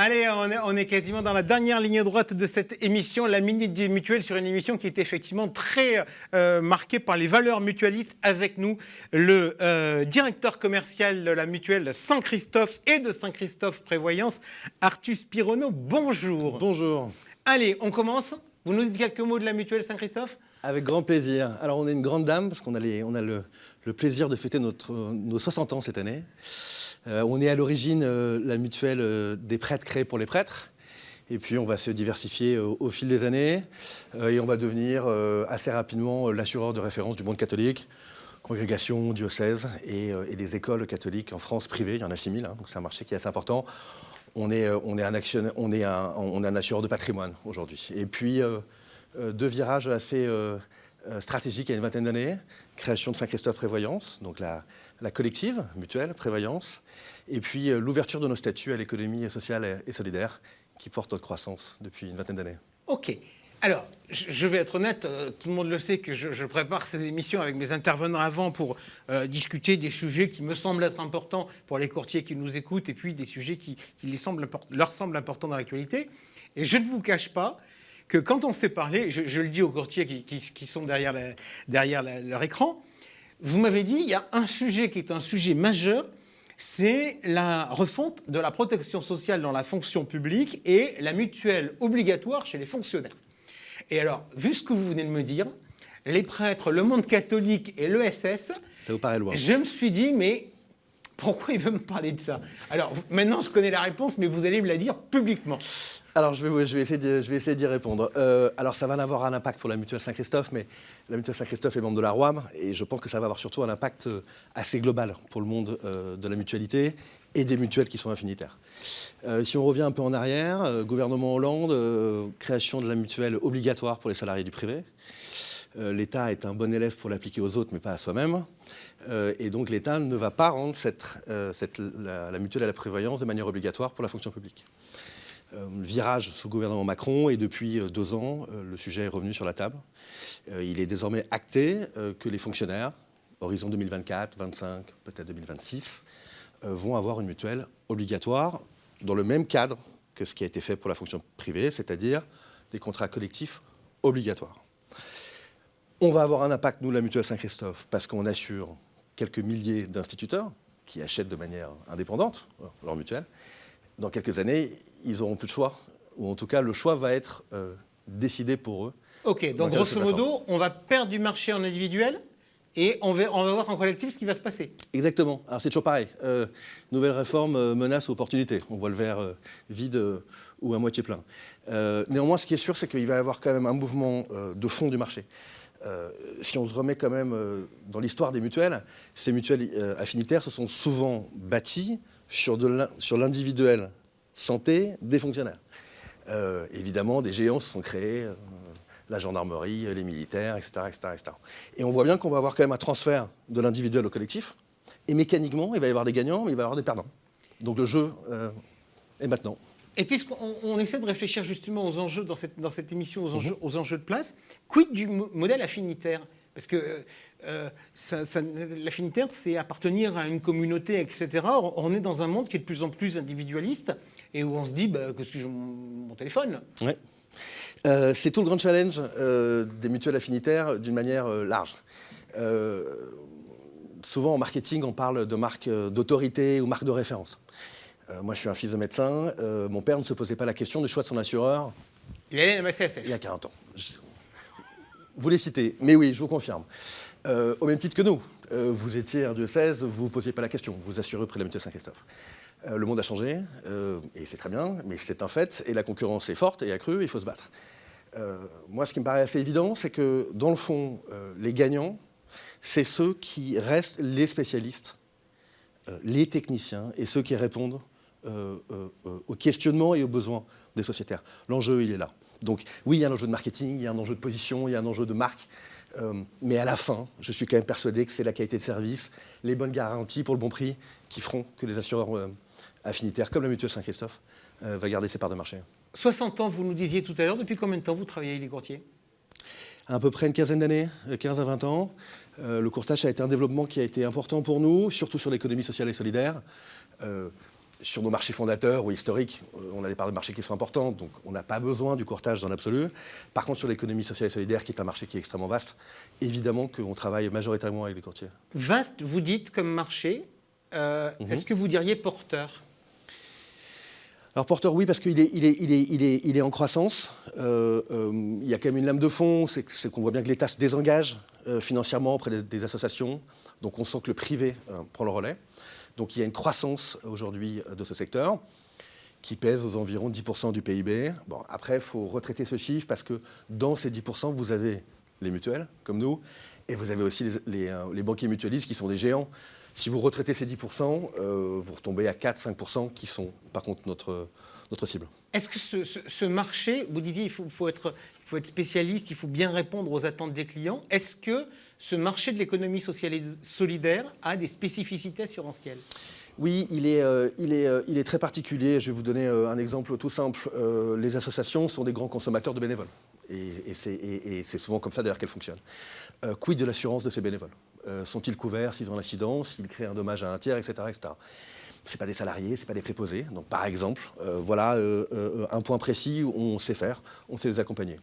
Allez, on est quasiment dans la dernière ligne droite de cette émission, la Minute des Mutuelles, sur une émission qui est effectivement très marquée par les valeurs mutualistes. Avec nous, le directeur commercial de la mutuelle Saint-Christophe et de Saint-Christophe Prévoyance, Artus Pironneau. Bonjour. Bonjour. Allez, on commence. Vous nous dites quelques mots de la mutuelle Saint-Christophe ? Avec grand plaisir. Alors, on est une grande dame parce qu'on a, le plaisir de fêter nos 60 ans cette année. On est à l'origine la mutuelle des prêtres créée pour les prêtres. Et puis, on va se diversifier au fil des années. Et on va devenir assez rapidement l'assureur de référence du monde catholique, congrégation, diocèse et des écoles catholiques en France privées. Il y en a 6000, hein, donc c'est un marché qui est assez important. On est un assureur de patrimoine aujourd'hui. Et puis, deux virages assez stratégiques il y a une vingtaine d'années. Création de Saint-Christophe Prévoyance, donc la collective mutuelle Prévoyance. Et puis l'ouverture de nos statuts à l'économie sociale et solidaire qui porte notre croissance depuis une vingtaine d'années. Ok. Alors, je vais être honnête, tout le monde le sait que je prépare ces émissions avec mes intervenants avant pour discuter des sujets qui me semblent être importants pour les courtiers qui nous écoutent et puis des sujets qui leur semblent importants dans l'actualité. Et je ne vous cache pas que quand on s'est parlé, je le dis aux courtiers qui sont derrière leur écran, vous m'avez dit il y a un sujet qui est un sujet majeur, c'est la refonte de la protection sociale dans la fonction publique et la mutuelle obligatoire chez les fonctionnaires. Et alors, vu ce que vous venez de me dire, les prêtres, le monde catholique et l'ESS, ça vous paraît loin. Je me suis dit, mais pourquoi il veut me parler de ça? Alors, maintenant, je connais la réponse, mais vous allez me la dire publiquement. Alors, je vais essayer d'y répondre. Alors, ça va avoir un impact pour la mutuelle Saint-Christophe, mais la mutuelle Saint-Christophe est membre de la ROAM, et je pense que ça va avoir surtout un impact assez global pour le monde de la mutualité et des mutuelles qui sont affinitaires. Si on revient un peu en arrière, gouvernement Hollande, création de la mutuelle obligatoire pour les salariés du privé. L'État est un bon élève pour l'appliquer aux autres, mais pas à soi-même. Et donc, l'État ne va pas rendre la mutuelle à la prévoyance de manière obligatoire pour la fonction publique. Virage sous le gouvernement Macron et depuis 2 ans, le sujet est revenu sur la table. Il est désormais acté que les fonctionnaires, horizon 2024, 2025, peut-être 2026, vont avoir une mutuelle obligatoire dans le même cadre que ce qui a été fait pour la fonction privée, c'est-à-dire des contrats collectifs obligatoires. On va avoir un impact, nous, la mutuelle Saint-Christophe, parce qu'on assure quelques milliers d'instituteurs qui achètent de manière indépendante leur mutuelle. Dans quelques années, ils n'auront plus de choix, ou en tout cas, le choix va être décidé pour eux. Ok, donc grosso modo, on va perdre du marché en individuel et on va voir en collectif ce qui va se passer. Exactement. Alors c'est toujours pareil. Nouvelle réforme, menace, opportunité. On voit le verre vide ou à moitié plein. Néanmoins, ce qui est sûr, c'est qu'il va y avoir quand même un mouvement de fond du marché. Si on se remet quand même dans l'histoire des mutuelles, ces mutuelles affinitaires se sont souvent bâties sur l'individuel santé des fonctionnaires. Évidemment, des géants se sont créés, la gendarmerie, les militaires, etc., etc., etc. Et on voit bien qu'on va avoir quand même un transfert de l'individuel au collectif. Et mécaniquement, il va y avoir des gagnants, mais il va y avoir des perdants. Donc le jeu est maintenant. Et puisqu'on essaie de réfléchir justement aux enjeux dans cette émission, aux enjeux de place, quid du modèle affinitaire? Parce que l'affinitaire, c'est appartenir à une communauté, etc. On est dans un monde qui est de plus en plus individualiste et où on se dit, que si j'ai mon téléphone. Ouais. C'est tout le grand challenge des mutuelles affinitaires d'une manière large. Souvent en marketing, on parle de marque d'autorité ou marque de référence. Moi, je suis un fils de médecin. Mon père ne se posait pas la question du choix de son assureur. Il est MSCSF. Il y a 40 ans. Vous les citez, mais oui, je vous confirme. Au même titre que nous, vous étiez un diocèse, vous ne vous posiez pas la question, vous assurez auprès de la mutuelle Saint-Christophe. Le monde a changé, et c'est très bien, mais c'est un fait, et la concurrence est forte et accrue, il faut se battre. Moi, ce qui me paraît assez évident, c'est que, dans le fond, les gagnants, c'est ceux qui restent les spécialistes, les techniciens, et ceux qui répondent aux questionnements et aux besoins des sociétaires. L'enjeu, il est là. Donc oui, il y a un enjeu de marketing, il y a un enjeu de position, il y a un enjeu de marque. Mais à la fin, je suis quand même persuadé que c'est la qualité de service, les bonnes garanties pour le bon prix qui feront que les assureurs affinitaires, comme la mutuelle Saint-Christophe, va garder ses parts de marché. 60 ans, vous nous disiez tout à l'heure. Depuis combien de temps vous travaillez avec les courtiers? À peu près une quinzaine d'années, 15 à 20 ans. Le courtage a été un développement qui a été important pour nous, surtout sur l'économie sociale et solidaire. Sur nos marchés fondateurs ou historiques, on a des parts de marché qui sont importantes, donc on n'a pas besoin du courtage dans l'absolu. Par contre, sur l'économie sociale et solidaire, qui est un marché qui est extrêmement vaste, évidemment qu'on travaille majoritairement avec les courtiers. Vaste, vous dites, comme marché. Est-ce que vous diriez porteur? Alors porteur, oui, parce qu'il est en croissance. Il y a quand même une lame de fond, c'est qu'on voit bien que l'État se désengage financièrement auprès des associations. Donc on sent que le privé prend le relais. Donc il y a une croissance aujourd'hui de ce secteur qui pèse aux environs 10% du PIB. Bon, après, il faut retraiter ce chiffre parce que dans ces 10%, vous avez les mutuelles, comme nous, et vous avez aussi les banquiers mutualistes qui sont des géants. Si vous retraitez ces 10%, vous retombez à 4-5% qui sont par contre notre cible. Est-ce que ce marché, vous disiez, il faut être spécialiste, il faut bien répondre aux attentes des clients. Est-ce que ce marché de l'économie sociale et solidaire a des spécificités assurantielles? Oui, il est très particulier. Je vais vous donner un exemple tout simple. Les associations sont des grands consommateurs de bénévoles. Et c'est souvent comme ça d'ailleurs qu'elles fonctionnent. Quid de l'assurance de ces bénévoles? Sont-ils couverts s'ils ont un accident, s'ils créent un dommage à un tiers, etc. etc. Ce n'est pas des salariés, ce n'est pas des préposés. Donc par exemple, voilà un point précis où on sait faire, on sait les accompagner.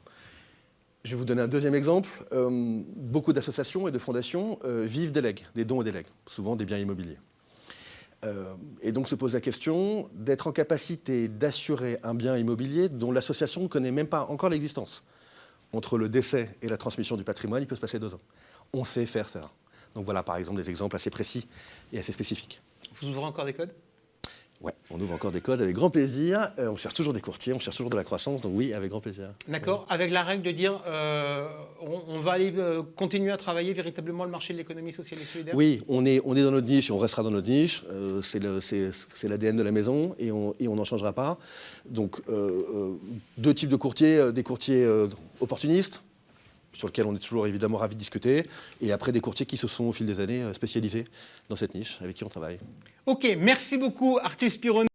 Je vais vous donner un deuxième exemple. Beaucoup d'associations et de fondations vivent des legs, des dons et des legs, souvent des biens immobiliers. Et donc se pose la question d'être en capacité d'assurer un bien immobilier dont l'association ne connaît même pas encore l'existence. Entre le décès et la transmission du patrimoine, il peut se passer 2 ans. On sait faire ça. Donc voilà par exemple des exemples assez précis et assez spécifiques. Vous ouvrez encore des codes? Ouais, on ouvre encore des codes avec grand plaisir. On cherche toujours des courtiers, on cherche toujours de la croissance, donc oui, avec grand plaisir. D'accord, avec la règle de dire on va aller continuer à travailler véritablement le marché de l'économie sociale et solidaire? Oui, on est dans notre niche et on restera dans notre niche. C'est l'ADN de la maison et on n'en changera pas. Donc, 2 types de courtiers, des courtiers opportunistes, sur lesquels on est toujours évidemment ravis de discuter, et après des courtiers qui se sont au fil des années spécialisés dans cette niche, avec qui on travaille. Ok, merci beaucoup Arthus Piron.